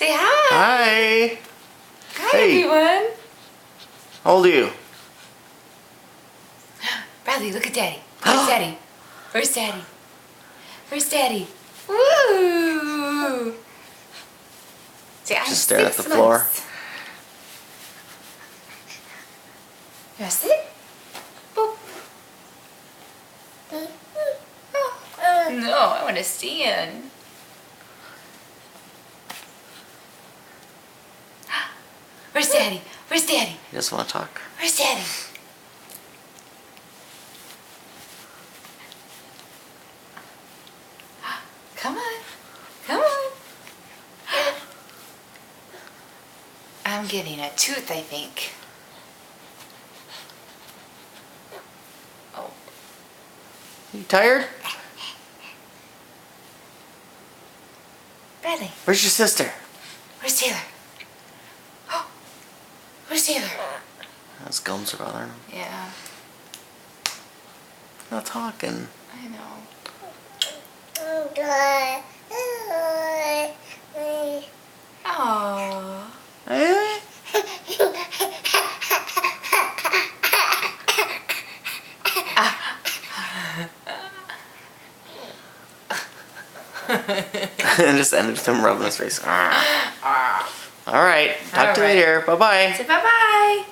Say hi. Hi. Hi, Hey. everyone. How old are you? Bradley, look at Daddy. Where's Daddy? Where's Daddy? Where's Daddy? Woo! Say, I'm Just staring at 6 the floor. months. You want to sit? Boop. No, I want to stand. Where's Daddy? Where's Daddy? He doesn't want to talk. Where's Daddy? Come on. Come on. I'm getting a tooth, I think. Oh. You tired? Bradley, Where's your sister? where's Taylor? Oh, where's Taylor? His gums are bothering him. Yeah, Not talking. I know. Oh. Eh? And just ended with him rubbing his face. All right. Talk to you All right. later. Bye-bye. Say bye-bye.